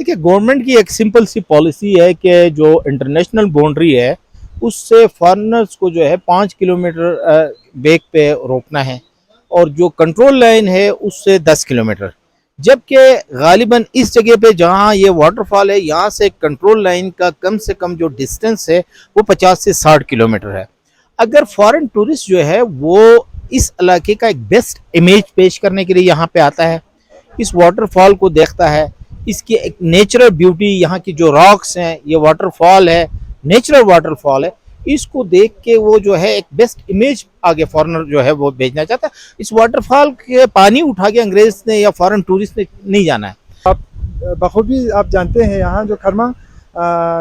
देखिए, गवर्नमेंट की एक सिंपल सी पॉलिसी है कि जो इंटरनेशनल बाउंड्री है उससे फॉरेनर्स को जो है 5 किलोमीटर बैक पे रोकना है और जो कंट्रोल लाइन है उससे 10 किलोमीटर। जबकि गालिबन इस जगह पे जहाँ ये वाटरफॉल है यहाँ से कंट्रोल लाइन का कम से कम जो डिस्टेंस है वो 50 से 60 किलोमीटर है। अगर फॉरेन टूरिस्ट जो है वो इस इलाके का एक बेस्ट इमेज पेश करने के लिए यहाँ पे आता है, इस वाटरफॉल को देखता है, इसकी एक नेचुरल ब्यूटी, यहाँ की जो रॉक्स हैं, ये वाटरफॉल है, नेचुरल वाटरफॉल है, इसको देख के वो जो है एक बेस्ट इमेज आगे फॉरेनर जो है वो भेजना चाहता है। इस वाटरफॉल के पानी उठा के अंग्रेज ने या फॉरेन टूरिस्ट ने नहीं जाना है। आप बखूबी आप जानते हैं यहाँ जो खरमा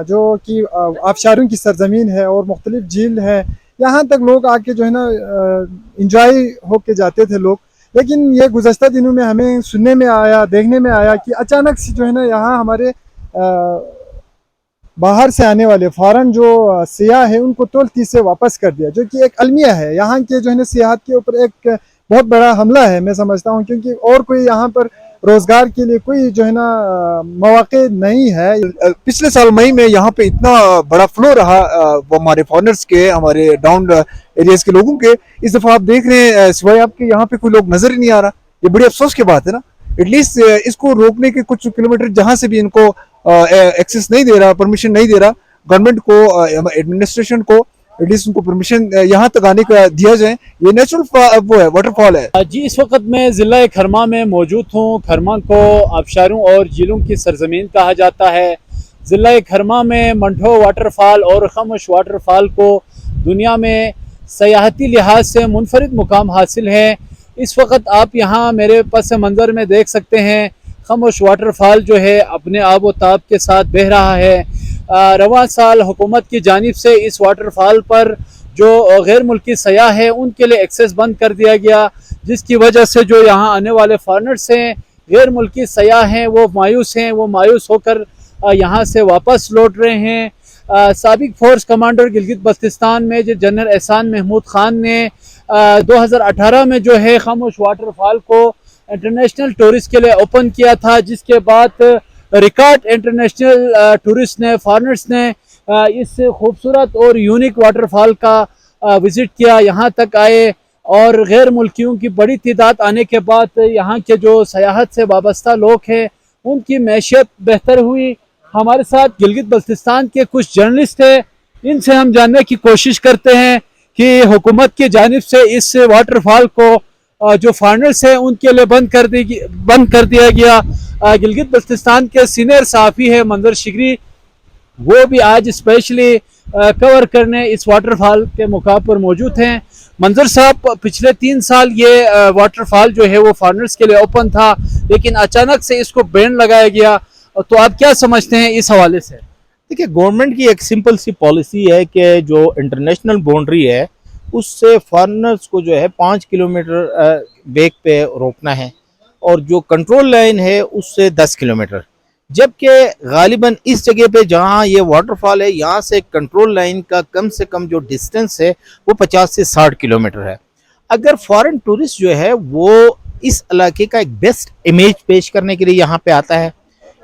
जो कि आबशारों की सरजमीन है और मुख्तलिफ झील है, यहाँ तक लोग आके जो है ना इंजॉय होके जाते थे लोग। लेकिन ये गुज़श्ता दिनों में हमें सुनने में आया, देखने में आया कि अचानक से जो है ना यहाँ हमारे बाहर से आने वाले फ़ौरन जो सियाह है उनको तुर्की से वापस कर दिया, जो कि एक अलमिया है यहाँ के जो है ना सियाहत के ऊपर एक बहुत बड़ा हमला है मैं समझता हूँ, क्योंकि और कोई यहाँ पर रोजगार के लिए कोई जो है ना मौके नहीं है। पिछले साल मई में यहाँ पे इतना बड़ा फ्लो रहा वो हमारे फॉरेनर्स के, हमारे डाउन एरियाज के लोगों के। इस दफा आप देख रहे हैं सिवाय आपके यहाँ पे कोई लोग नजर ही नहीं आ रहा। ये बड़ी अफसोस की बात है ना। एटलीस्ट इसको रोकने के कुछ किलोमीटर जहाँ से भी इनको एक्सेस नहीं दे रहा, परमिशन नहीं दे रहा गवर्नमेंट को, एडमिनिस्ट्रेशन को, एटलीस्ट उनको परमिशन यहाँ तक आने का दिया जाए। ये नेचुरल वो है, वाटरफॉल है। जी, इस वक्त मैं ज़िला खरमा में मौजूद हूँ। खरमा को आबशारों और झीलों की सरजमीन कहा जाता है। ज़िला खरमा में मंठो वाटरफॉल और खमोश वाटरफॉल को दुनिया में सयाहती लिहाज से मुनफरिद मुकाम हासिल है। इस वक्त आप यहाँ मेरे पस मंज़र में देख सकते हैं, खमोश वाटरफॉल जो है अपने आब व ताब के साथ बह रहा है। रवां साल हुकूमत की जानिब से इस वाटरफॉल पर जो गैर मुल्की सयाह है उनके लिए एक्सेस बंद कर दिया गया, जिसकी वजह से जो यहाँ आने वाले फॉरेनर्स हैं, गैर मुल्की सयाह हैं, वो मायूस होकर यहाँ से वापस लौट रहे हैं। साबिक force commander Gilgit Baltistan major general Ehsan Mahmood Khan ने 2018 में जो है खामोश वाटरफॉल को इंटरनेशनल टूरिस्ट के लिए ओपन किया था, जिसके बाद रिकॉर्ड इंटरनेशनल टूरिस्ट ने, फॉरेनर्स ने इस खूबसूरत और यूनिक वाटरफॉल का विज़िट किया, यहाँ तक आए और गैर मुल्कियों की बड़ी तादाद आने के बाद यहाँ के जो सयाहत से वाबस्ता लोग हैं उनकी मैशियत बेहतर हुई। हमारे साथ गिलगित बल्तिस्तान के कुछ जर्नलिस्ट हैं, इनसे हम जानने की कोशिश करते हैं कि हुकूमत की जानिब से इस वाटरफॉल को जो फॉरेनर्स हैं उनके लिए बंद कर दिया गया। गिलगित बल्तिस्तान के सीनियर सहाफ़ी है मंजर शिगरी, वो भी आज स्पेशली कवर करने इस वाटरफॉल के मौका पर मौजूद हैं। मंजर साहब, पिछले 3 साल ये वाटरफॉल जो है वो फॉरेनर्स के लिए ओपन था, लेकिन अचानक से इसको बैन लगाया गया, तो आप क्या समझते हैं इस हवाले से? देखिए, गवर्नमेंट की एक सिंपल सी पॉलिसी है कि जो इंटरनेशनल बाउंड्री है उससे फॉरेनर्स को जो है 5 किलोमीटर बैक पे रोकना है और जो कंट्रोल लाइन है उससे 10 किलोमीटर। जबकि गालिबन इस जगह पे जहाँ ये वाटरफॉल है यहाँ से कंट्रोल लाइन का कम से कम जो डिस्टेंस है वो 50 से 60 किलोमीटर है। अगर फॉरेन टूरिस्ट जो है वो इस इलाके का एक बेस्ट इमेज पेश करने के लिए यहाँ पे आता है,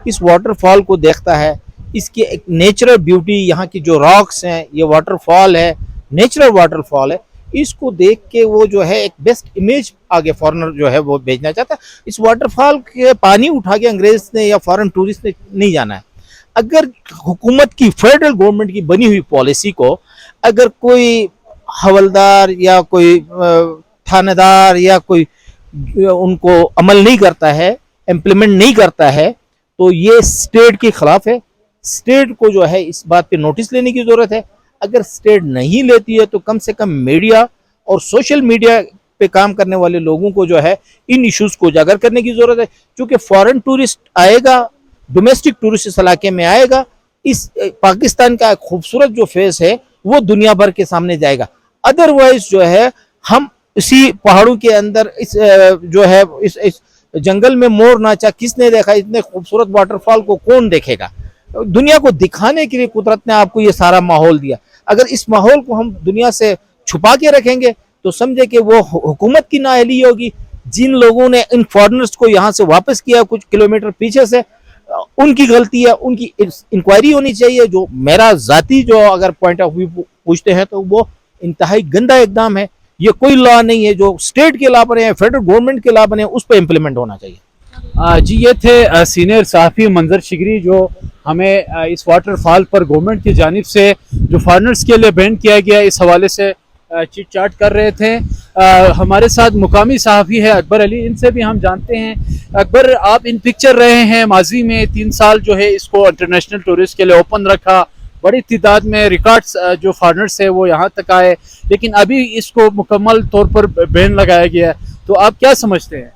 इस वाटरफॉल को देखता है, इसकी एक नेचुरल ब्यूटी, यहाँ की जो रॉक्स हैं, ये वाटरफॉल है, नेचुरल वाटरफॉल है, इसको देख के वो जो है एक बेस्ट इमेज आगे फॉरेनर जो है वो भेजना चाहता है। इस वाटरफॉल के पानी उठा के अंग्रेज ने या फॉरेन टूरिस्ट ने नहीं जाना है। अगर हुकूमत की, फेडरल गवर्नमेंट की बनी हुई पॉलिसी को अगर कोई हवलदार या कोई थानेदार या कोई उनको अमल नहीं करता है, इम्प्लीमेंट नहीं करता है, तो ये स्टेट के खिलाफ है। स्टेट को जो है इस बात पे नोटिस लेने की जरूरत है। अगर स्टेट नहीं लेती है तो कम से कम मीडिया और सोशल मीडिया पे काम करने वाले लोगों को जो है इन इश्यूज को उजागर करने की जरूरत है। क्योंकि फॉरेन टूरिस्ट आएगा, डोमेस्टिक टूरिस्ट इस इलाके में आएगा, इस पाकिस्तान का खूबसूरत जो फेस है वो दुनिया भर के सामने जाएगा। अदरवाइज जो है हम इसी पहाड़ों के अंदर इस जो है इस जंगल में मोर नाचा किसने देखा, इतने खूबसूरत वाटरफॉल को कौन देखेगा। दुनिया को दिखाने के लिए कुदरत ने आपको ये सारा माहौल दिया। अगर इस माहौल को हम दुनिया से छुपा के रखेंगे तो समझे कि वो हुकूमत की नाअहली होगी। जिन लोगों ने इन फॉरेनर्स को यहाँ से वापस किया कुछ किलोमीटर पीछे से, उनकी गलती है, उनकी इंक्वायरी होनी चाहिए। जो मेरा जाती जो अगर पॉइंट ऑफ व्यू पूछते हैं तो वो इंतहाई गंदा इकदाम है। ये कोई लॉ नहीं है जो स्टेट के लॉ बने हैं, फेडरल गवर्नमेंट के लॉ बने हैं, उस पर इम्प्लीमेंट होना चाहिए। जी, ये थे सीनियर सहाफ़ी मंजर शिगरी जो हमें इस वाटरफॉल पर गवर्नमेंट की जानिब से जो फॉरेनर्स के लिए बैन किया गया इस हवाले से चिट चाट कर रहे थे। हमारे साथ मुकामी सहाफ़ी है अकबर अली, इनसे भी हम जानते हैं। अकबर, आप इन पिक्चर रहे हैं माजी में 3 साल जो है इसको इंटरनेशनल टूरिस्ट के लिए ओपन रखा, बड़ी तादाद में रिकॉर्ड्स जो फॉरेनर्स है वो यहाँ तक आए, लेकिन अभी इसको मुकम्मल तौर पर बैन लगाया गया है, तो आप क्या समझते हैं?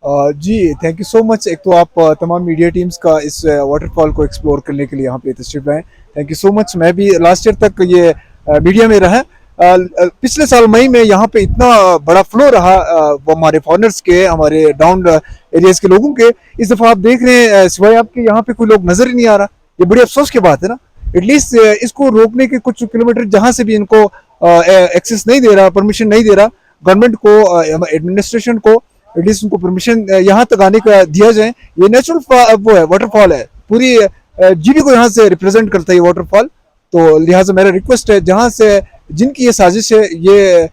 जी, थैंक यू सो मच। एक तो आप तमाम मीडिया टीम्स का इस वाटरफॉल को एक्सप्लोर करने के लिए यहाँ पे तशरीफ लाए, थैंक यू सो मच। मैं भी लास्ट ईयर तक ये मीडिया में रहा। पिछले साल मई में यहाँ पे इतना बड़ा फ्लो रहा वो हमारे फॉरेनर्स के, हमारे डाउन एरियाज के लोगों के। इस दफ़ा आप देख रहे हैं सिवाय आपके यहाँ पे कोई लोग नजर ही नहीं आ रहा। ये बड़ी अफसोस की बात है ना। एटलीस्ट इसको रोकने के कुछ किलोमीटर जहाँ से भी इनको एक्सेस नहीं दे रहा, परमिशन नहीं दे रहा गवर्नमेंट को, एडमिनिस्ट्रेशन को, एटलीस्ट उनको परमिशन यहाँ तक आने का दिया जाए। ये नेचुरल वो है, वाटरफॉल है, पूरी जीबी को यहाँ से रिप्रेजेंट करता है ये वाटरफॉल। तो लिहाजा मेरा रिक्वेस्ट है जहाँ से जिनकी ये साजिश है, ये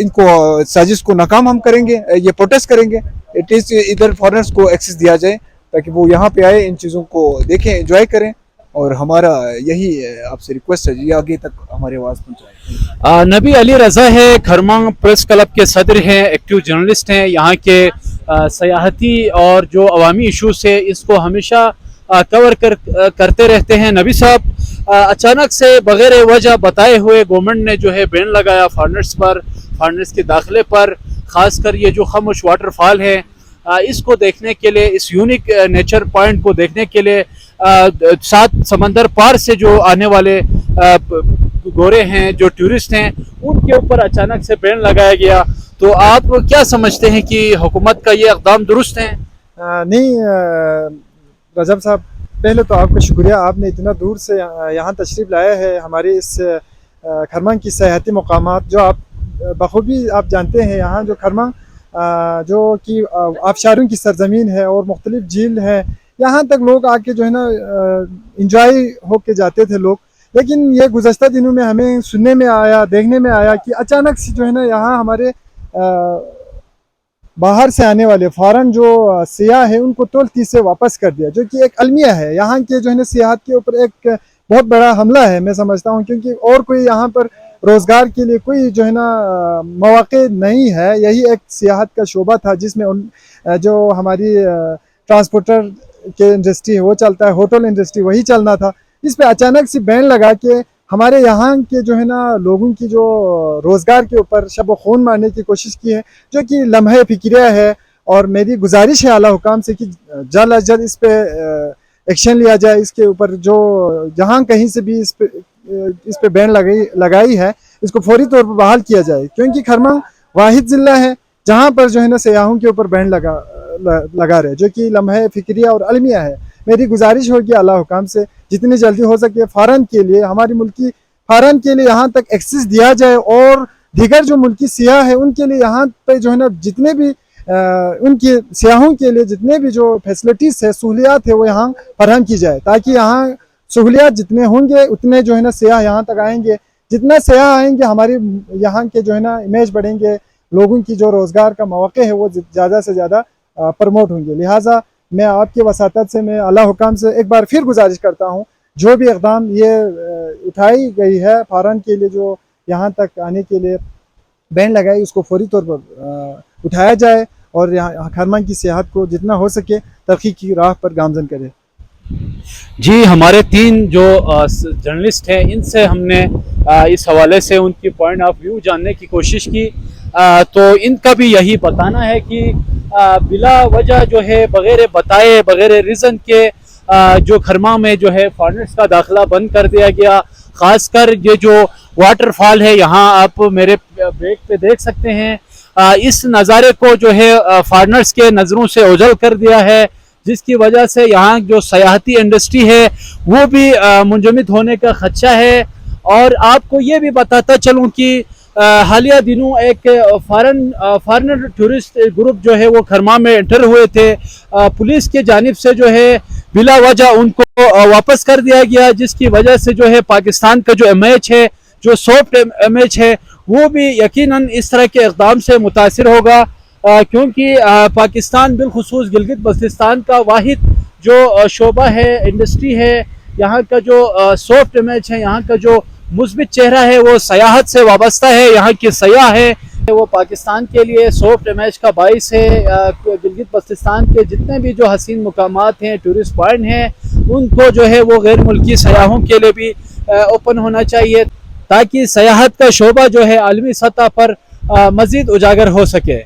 इनको साजिश को नाकाम हम करेंगे, ये प्रोटेस्ट करेंगे। एटलीस्ट इधर फॉरेनर्स को एक्सेस दिया जाए ताकि वो यहाँ पे आए, इन चीज़ों को देखें, एंजॉय करें। और हमारा यही आपसे रिक्वेस्ट है, ये आगे तक हमारी आवाज़ पहुँचाएं। नबी अली रज़ा है, खरमांग प्रेस क्लब के सदर हैं, एक्टिव जर्नलिस्ट हैं, यहाँ के सयाहती और जो अवामी इशूज़ है इसको हमेशा कवर करते रहते हैं। नबी साहब, अचानक से बगैर वजह बताए हुए गवर्नमेंट ने जो है बैन लगाया फॉरेनर्स पर, फॉरेनर्स के दाखिले पर, ख़ासकर ये जो खामोश वाटरफॉल है इसको देखने के लिए, इस यूनिक नेचर पॉइंट को देखने के लिए 7 समंदर पार से जो आने वाले गोरे हैं, जो टूरिस्ट हैं, उनके ऊपर अचानक से बैन लगाया गया। तो आप क्या समझते हैं कि हुकूमत का ये इक़दाम दुरुस्त है? नहीं रजब साहब, पहले तो आपका शुक्रिया, आपने इतना दूर से यहाँ तशरीफ़ लाया है हमारे इस खरमांग की सयाहती मकामात जो आप बखूबी आप जानते हैं। यहाँ जो खरमांग जो कि आबशारों की सरजमीन है और मुख्तलिफ झील है, यहाँ तक लोग आके जो है ना इंजॉय होके जाते थे लोग। लेकिन ये गुज़श्ता दिनों में हमें सुनने में आया, देखने में आया कि अचानक से जो है ना यहाँ हमारे बाहर से आने वाले फ़ौरन जो सियाह है उनको तुर्की से वापस कर दिया, जो कि एक अलमिया है यहाँ के जो है ना सियाहत के ऊपर एक बहुत बड़ा हमला है मैं समझता हूँ। क्योंकि और कोई यहाँ पर रोज़गार के लिए कोई जो है ना मौक़े नहीं है। यही एक सियाहत का शोबा था जिसमें जो हमारी ट्रांसपोर्टर के इंडस्ट्री है वो चलता है, होटल इंडस्ट्री वही चलना था। इस पर अचानक से बैन लगा के हमारे यहाँ के जो है ना लोगों की जो रोज़गार के ऊपर शब खून मारने की कोशिश की है, जो कि लम्हे फ़िक्रिया है। और मेरी गुजारिश है आला हुकाम से कि जल्द अज जल्द इस पर एक्शन लिया जाए। इसके ऊपर जो जहाँ कहीं से भी इस पे बैन लगाई है इसको फौरी तौर पर बहाल किया जाए। क्योंकि खरमांग वाहिद ज़िला है जहाँ पर जो है ना सयाहों के ऊपर बैन लगा रहे, जो कि लम्हे फ़िक्रिया और अलमिया है। मेरी गुजारिश होगी आला हुकाम से जितनी जल्दी हो सके फ़ौरन के लिए, हमारी मुल्की फ़ौरन के लिए यहाँ तक एक्सेस दिया जाए। और दीगर जो मुल्की सियाह है उनके लिए यहाँ पे जो है ना जितने भी उनके सियाहों के लिए जितने भी जो फैसिलिटीज़ है, सहूलियात है, वो यहाँ फराहम की जाए, ताकि यहाँ सहूलियात जितने होंगे उतने जो है ना सियाह यहाँ तक आएंगे। जितना सियाह आएंगे हमारे यहाँ के जो है ना इमेज बढ़ेंगे, लोगों की जो रोज़गार का मौके है वो ज़्यादा से ज़्यादा प्रमोट होंगे। लिहाजा मैं आपकी वसातत से, मैं अल्लाह हुकाम से एक बार फिर गुजारिश करता हूँ, जो भी इक़दाम ये उठाई गई है फ़ौरन के लिए, जो यहाँ तक आने के लिए बैन लगाई, उसको फौरी तौर पर उठाया जाए और यहाँ खरमांग की सियाहत को जितना हो सके तरक्की की राह पर गामजन करे। जी, हमारे 3 जो जर्नलिस्ट हैं इनसे हमने इस हवाले से उनकी पॉइंट ऑफ व्यू जानने की कोशिश की। तो इनका भी यही बताना है कि बिला वजह जो है बगैर बताए, बगैर रीज़न के जो खरमांग में जो है फॉरेनर्स का दाखिला बंद कर दिया गया। ख़ासकर ये जो वाटरफॉल है, यहाँ आप मेरे ब्रेक पे देख सकते हैं, इस नज़ारे को जो है फॉरेनर्स के नज़रों से ओझल कर दिया है, जिसकी वजह से यहाँ जो सयाहती इंडस्ट्री है वो भी मुंजमद होने का खदशा है। और आपको ये भी बताता चलूँ कि हालिया दिनों एक फॉरेनर टूरिस्ट ग्रुप जो है वो खरमांग में एंटर हुए थे। पुलिस के जानिब से जो है बिला वजह उनको वापस कर दिया गया, जिसकी वजह से जो है पाकिस्तान का जो इमेज है, जो सॉफ्ट इमेज है, वो भी यकीनन इस तरह के इक़दाम से मुतासिर होगा, क्योंकि पाकिस्तान बिलखुसूस गिलगित बल्तिस्तान का वाहिद जो शोबा है, इंडस्ट्री है, यहाँ का जो सॉफ्ट इमेज है, यहाँ का जो मुस्बित चेहरा है, वो सयाहत से वाबस्ता है। यहाँ के सयाह है वो पाकिस्तान के लिए सॉफ्ट इमेज का बाइस है। गिलगित बल्तिस्तान के जितने भी जो हसीन मुकामात हैं, टूरिस्ट पॉइंट हैं, उनको जो है वो गैर मुल्की सयाहों के लिए भी ओपन होना चाहिए, ताकि सयाहत का शोबा जो है आलमी सतह पर मज़ीद उजागर हो सके।